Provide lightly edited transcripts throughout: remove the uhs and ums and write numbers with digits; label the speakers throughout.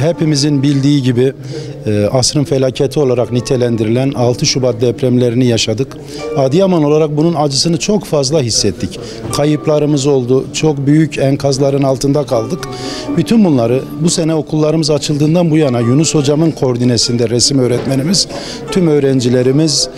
Speaker 1: Hepimizin bildiği gibi asrın felaketi olarak nitelendirilen 6 Şubat depremlerini yaşadık. Adıyaman olarak bunun acısını çok fazla hissettik. Kayıplarımız oldu, çok büyük enkazların altında kaldık. Bütün bunları bu sene okullarımız açıldığından bu yana Yunus Hocam'ın koordinesinde resim öğretmenimiz, tüm öğrencilerimiz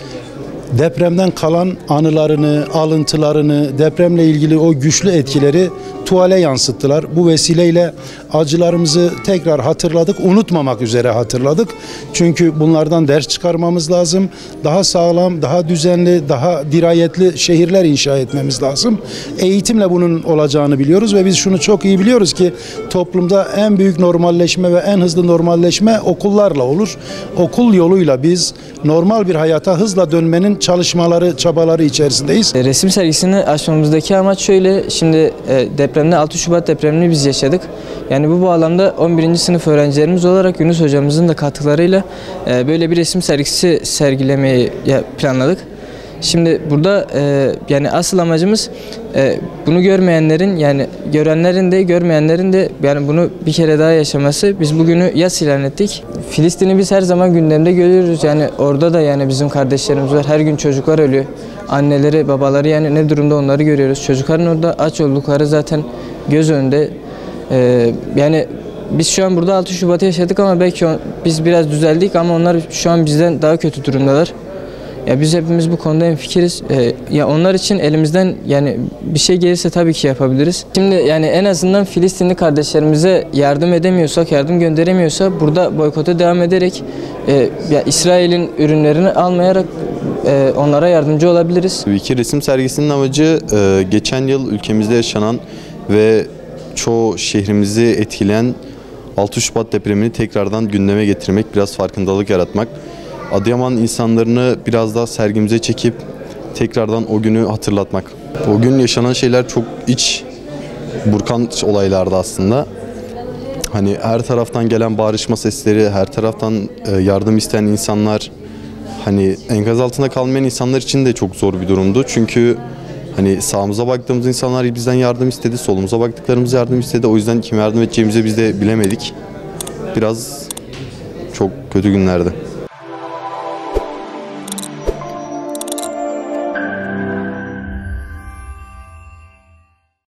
Speaker 1: depremden kalan anılarını, alıntılarını, depremle ilgili o güçlü etkileri tuvale yansıttılar. Bu vesileyle acılarımızı tekrar hatırladık, unutmamak üzere hatırladık. Çünkü bunlardan ders çıkarmamız lazım. Daha sağlam, daha düzenli, daha dirayetli şehirler inşa etmemiz lazım. Eğitimle bunun olacağını biliyoruz ve biz şunu çok iyi biliyoruz ki toplumda en büyük normalleşme ve en hızlı normalleşme okullarla olur. Okul yoluyla biz normal bir hayata hızla dönmenin çalışmaları, çabaları içerisindeyiz.
Speaker 2: Resim sergisini açmamızdaki amaç şöyle, şimdi depremde 6 Şubat depremini biz yaşadık. Yani bu bağlamda 11. sınıf öğrencilerimiz olarak Yunus hocamızın da katkılarıyla böyle bir resim sergisi sergilemeyi planladık. Şimdi burada yani asıl amacımız bunu görmeyenlerin, yani görenlerin de görmeyenlerin de yani bunu bir kere daha yaşaması. Biz bugünü yas ilan ettik. Filistin'i biz her zaman gündemde görüyoruz. Yani orada da yani bizim kardeşlerimiz var. Her gün çocuklar ölüyor. Anneleri, babaları yani ne durumda onları görüyoruz. Çocukların orada aç oldukları zaten göz önünde. Yani biz şu an burada 6 Şubat'ı yaşadık ama belki biz biraz düzeldik ama onlar şu an bizden daha kötü durumdalar. Ya biz hepimiz bu konuda hemfikiriz. Ya onlar için elimizden yani bir şey gelirse tabii ki yapabiliriz. Şimdi yani en azından Filistinli kardeşlerimize yardım edemiyorsak, yardım gönderemiyorsa burada boykota devam ederek ya İsrail'in ürünlerini almayarak onlara yardımcı olabiliriz.
Speaker 3: Tabii ki resim sergisinin amacı geçen yıl ülkemizde yaşanan ve çoğu şehrimizi etkileyen 6 Şubat depremini tekrardan gündeme getirmek, biraz farkındalık yaratmak. Adıyaman insanlarını biraz daha sergimize çekip tekrardan o günü hatırlatmak. O gün yaşanan şeyler çok iç burkan olaylardı aslında. Hani her taraftan gelen bağırışma sesleri, her taraftan yardım isteyen insanlar, hani enkaz altında kalmayan insanlar için de çok zor bir durumdu. Çünkü hani sağımıza baktığımız insanlar bizden yardım istedi, solumuza baktıklarımız yardım istedi. O yüzden kime yardım edeceğimizi biz de bilemedik. Biraz çok kötü günlerdi.